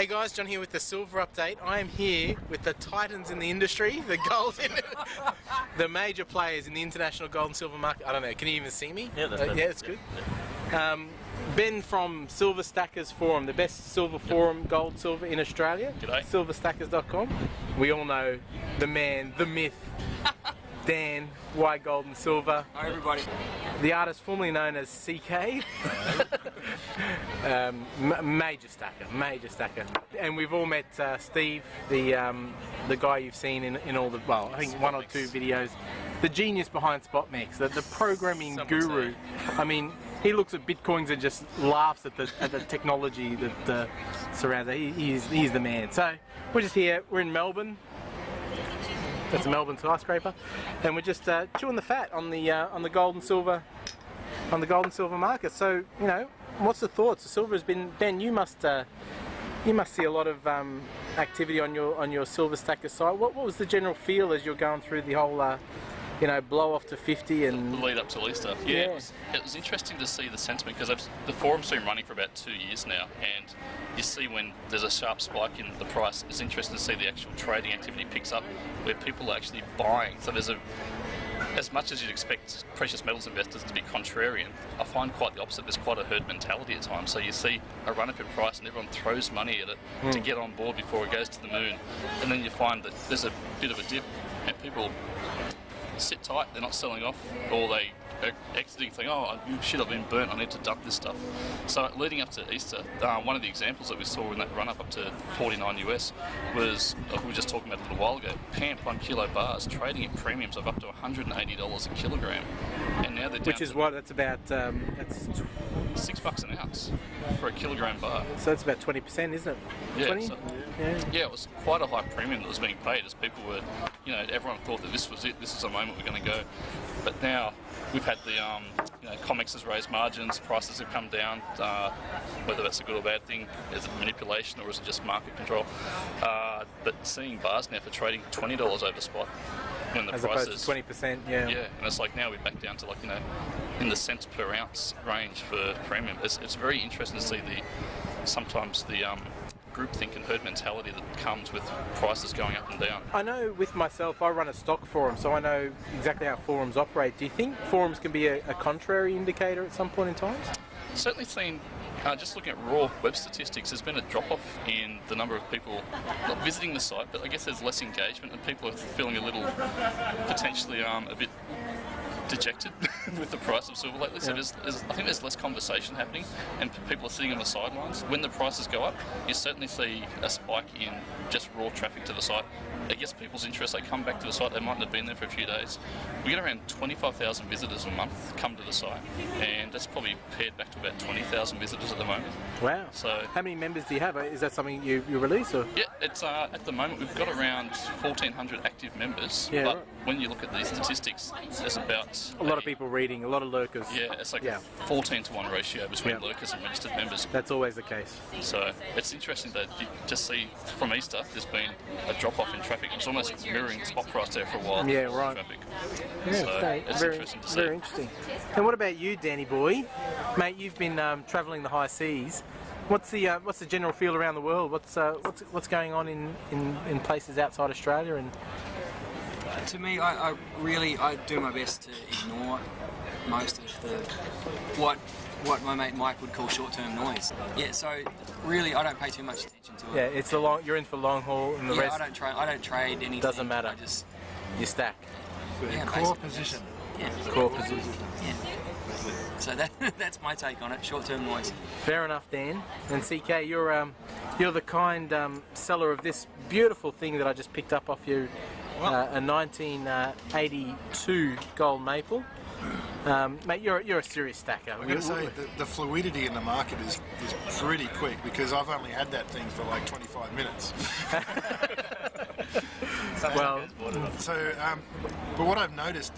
Hey guys, John here with the silver update. I am here with the titans in the industry, the gold, the major players in the international gold and silver market. I don't know, can you even see me? Yeah, that's yeah, it's good. Ben from Silver Stackers Forum, the best silver forum, gold, silver in Australia. G'day. Silverstackers.com. We all know the man, the myth, Dan, why gold and silver. Hi everybody. The artist formerly known as CK. Major stacker. And we've all met Steve, the guy you've seen in all the, well, I think one or two videos. The genius behind SpotMex, the programming guru. I mean, he looks at bitcoins and just laughs at the technology that surrounds it. He's the man. So we're just here. We're in Melbourne. That's a Melbourne skyscraper, and we're just chewing the fat on the gold and silver market. So, you know, what's the thoughts? The silver has been, Ben, you must see a lot of activity on your Silver Stacker site. What was the general feel as you're going through the whole you know, blow off to 50 and the lead up to Easter? Yeah, it was interesting to see the sentiment, because the forum's been running for about 2 years now, and you see when there's a sharp spike in the price, it's interesting to see the actual trading activity picks up, where people are actually buying. So there's as much as you'd expect precious metals investors to be contrarian, I find quite the opposite. There's quite a herd mentality at times. So you see a run up in price and everyone throws money at it to get on board before it goes to the moon, and then you find that there's a bit of a dip and people sit tight, they're not selling off, or they are exiting thinking, oh shit, I've been burnt, I need to dump this stuff. So leading up to Easter, one of the examples that we saw in that run up to 49 US was, we were just talking about a little while ago, PAMP 1 kilo bars trading at premiums of up to $180 a kilogram, and now they're down, which is what, that's about that's $6 an ounce for a kilogram bar. So that's about 20%, isn't it? Yeah, 20? so, yeah, it was quite a high premium that was being paid, as people were, you know, everyone thought that this was it, this is the moment we're going to go. But now we've had the, you know, COMEX has raised margins, prices have come down, whether that's a good or bad thing, is it manipulation or is it just market control? But seeing bars now for trading $20 over spot, when the as price opposed to 20%, yeah. Yeah, and it's like now we're back down to, like, you know, in the cents per ounce range for premium. It's very interesting to see sometimes the groupthink and herd mentality that comes with prices going up and down. I know with myself, I run a stock forum, so I know exactly how forums operate. Do you think forums can be a contrary indicator at some point in time? Certainly seen, just looking at raw web statistics, there's been a drop-off in the number of people not visiting the site, but I guess there's less engagement and people are feeling a little, potentially a bit dejected with the price of silver lately. So I think there's less conversation happening and people are sitting on the sidelines. When the prices go up, you certainly see a spike in just raw traffic to the site. It gets people's interest, they come back to the site, they might not have been there for a few days. We get around 25,000 visitors a month come to the site, and that's probably paired back to about 20,000 visitors at the moment. Wow. So how many members do you have? Is that something you release? Or? Yeah, it's at the moment we've got around 1,400 active members, but right. When you look at these statistics, there's about a lot of people reading, a lot of lurkers. Yeah, it's like a 14-to-1 ratio between lurkers and registered members. That's always the case. So it's interesting that you just see from Easter there's been a drop-off in traffic. It's almost mirroring the spot price there for a while. Yeah, right. Traffic. Yeah, so it's very interesting to see. Very interesting. And what about you, Danny boy? Mate, you've been travelling the high seas. What's the general feel around the world? What's going on in places outside Australia? And To me, I do my best to ignore most of what my mate Mike would call short-term noise. Yeah, so really I don't pay too much attention to it. Yeah, it's you're in for long haul, and the rest. I don't trade anything. Doesn't matter. You stack. Yeah, core position. Yeah. Core position. Yeah. So that's my take on it. Short-term noise. Fair enough, Dan. And CK, you're the kind seller of this beautiful thing that I just picked up off you. A 1982 gold maple. Mate, you're a serious stacker. I'm going to say the fluidity in the market is pretty quick, because I've only had that thing for like 25 minutes. Well, but what I've noticed,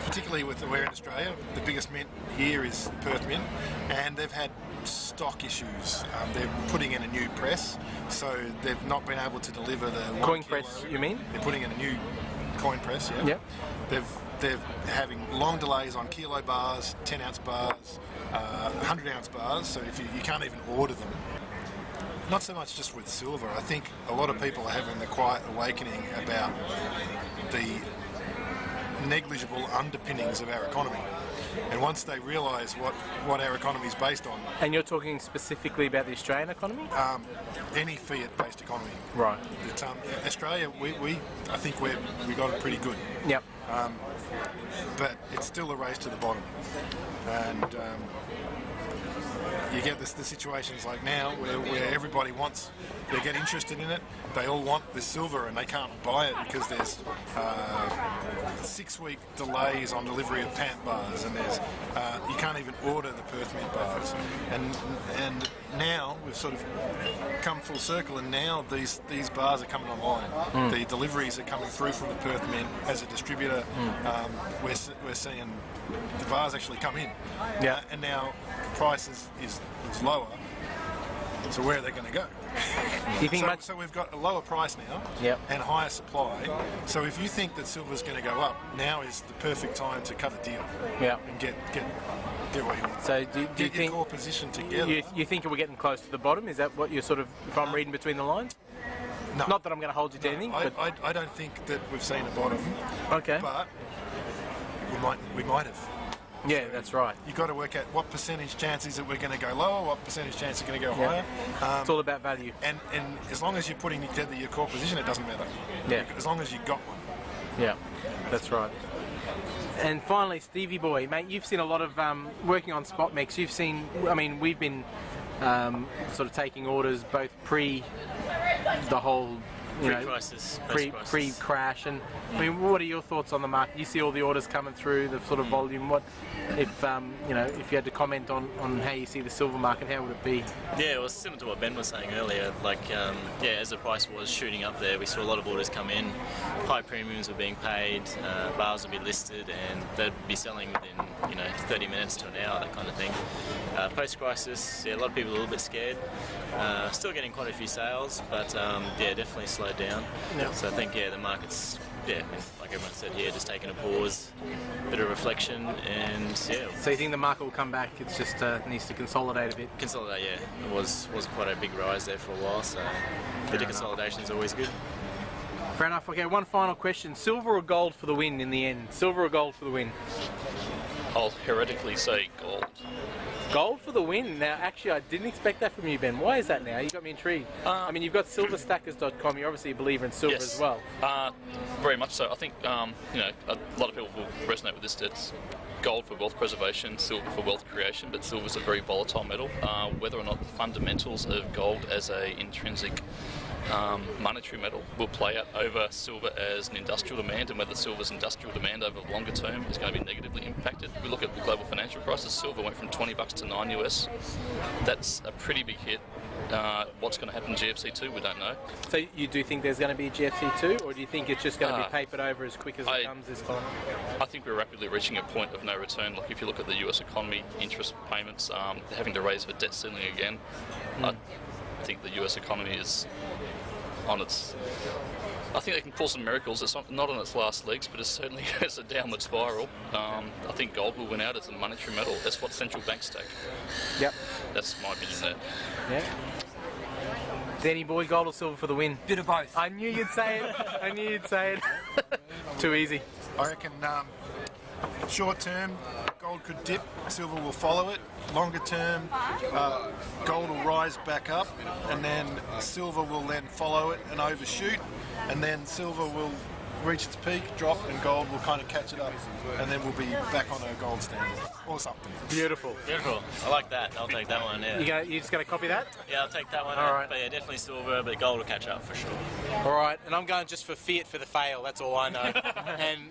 particularly with we're in Australia, the biggest mint here is Perth Mint, and they've had stock issues. They're putting in a new press, so they've not been able to deliver the coin press. You mean? They're putting in a new coin press. Yeah. Yep. They're having long delays on kilo bars, 10-ounce bars, 100-ounce bars. So if you can't even order them. not so much just with silver. I think a lot of people are having the quiet awakening about the negligible underpinnings of our economy. And once they realise what our economy is based on, And you're talking specifically about the Australian economy? any fiat-based economy, Right. that, Australia, I think we got it pretty good. Yep. But it's still a race to the bottom, and you get the situations like now where everybody they get interested in it, they all want this silver and they can't buy it because there's 6-week delays on delivery of pant bars, and there's you can't even order the Perth Mint bars, and now we've sort of come full circle, and now these bars are coming online. The deliveries are coming through from the Perth Mint as a distributor. We're seeing the bars actually come in, and now the price is lower. So where are they going to go? Do you think So we've got a lower price now, and higher supply. So if you think that silver's going to go up, now is the perfect time to cut a deal. And get what you want. So do you Get your think core position together. you think we're getting close to the bottom? Is that what you're sort of, if I'm reading between the lines? No. Not that I'm going to hold you to anything, but I don't think that we've seen a bottom. okay. But we might have. Yeah, that's right. You've got to work out what percentage chance is it we're going to go lower, what percentage chance is going to go higher. It's all about value. And as long as you're putting together your core position, it doesn't matter. Yeah. As long as you've got one. Yeah, that's right. And finally, Stevie boy, mate, you've seen a lot of working on spot mix. You've seen, I mean, we've been sort of taking orders both pre the whole, Pre-crisis, pre-crash, and I mean, what are your thoughts on the market? You see all the orders coming through, the sort of volume. What, if if you had to comment on how you see the silver market, how would it be? Yeah, it was similar to what Ben was saying earlier. Like, as the price was shooting up there, we saw a lot of orders come in. High premiums were being paid, bars would be listed, and they'd be selling within 30 minutes to an hour, that kind of thing. Post-crisis, a lot of people are a little bit scared. Still getting quite a few sales, but definitely slowed down. Yeah. So I think the market's like everyone said here, just taking a pause, bit of reflection, and So you think the market will come back? It's just needs to consolidate a bit. Consolidate, It was quite a big rise there for a while, so a bit of consolidation is always good. Fair enough. Okay, one final question: silver or gold for the win in the end? Silver or gold for the win? I'll heretically say gold. Gold for the win. Now, actually, I didn't expect that from you, Ben. Why is that now? You got me intrigued. I mean, you've got silverstackers.com. You're obviously a believer in silver as well. Very much so. I think, a lot of people will resonate with this. It's gold for wealth preservation, silver for wealth creation, but silver's a very volatile metal. Whether or not the fundamentals of gold as a intrinsic monetary metal will play out over silver as an industrial demand, and whether silver's industrial demand over the longer term is going to be negatively impacted. We look at the global financial crisis, silver went from $20 to $9 US. That's a pretty big hit. What's going to happen in GFC2, we don't know. So you do think there's going to be a GFC2, or do you think it's just going to be papered over as quick as it comes this time? I think we're rapidly reaching a point of no return. Like if you look at the US economy, interest payments, they're having to raise the debt ceiling again. I think the US economy is on its... I think they can pull some miracles. It's not on its last legs, but it's a downward spiral. I think gold will win out as a monetary metal. That's what central banks take. Yep. That's my opinion there. Yeah. Danny boy, gold or silver for the win? Bit of both. I knew you'd say it. Too easy. I reckon short term, gold could dip, silver will follow it. Longer term, gold will rise back up, and then silver will then follow it and overshoot, and then silver will reach its peak, drop, and gold will kind of catch it up, and then we'll be back on a gold standard or something. Beautiful. I like that. I'll take that one, You just going to copy that? Yeah, I'll take that one. All right. But definitely silver, but gold will catch up for sure. All right, and I'm going just for fiat for the fail, that's all I know. And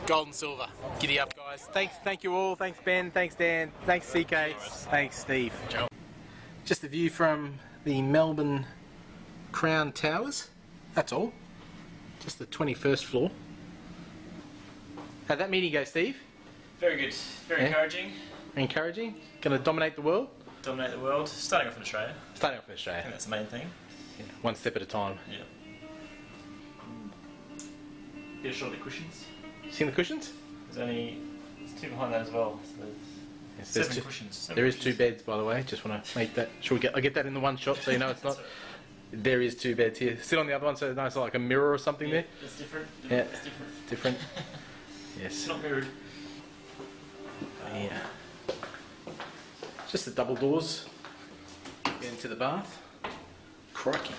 gold and silver. Giddy up, guys. Thank you all. Thanks, Ben. Thanks, Dan. Thanks, CK. Thanks, Steve. Ciao. Just a view from the Melbourne Crown Towers. That's all. Just the 21st floor. How'd that meeting go, Steve? Very good. Very encouraging. Encouraging. Going to dominate the world? Dominate the world. Starting off in Australia. Starting off in I Australia. think that's the main thing. Yeah, one step at a time. Yeah. Bit of short the cushions. Seen the cushions? There's two behind that as well. So Yes, there's 7 two, cushions. there is 2 beds, by the way. Just want to make that sure. I get that in the one shot, so you know it's not. There is 2 beds here. Sit on the other one, so it's like a mirror or something there. It's different. Yeah, It's different. different. Yes. It's not mirrored. Yeah. Just the double doors. Get into the bath. Crikey.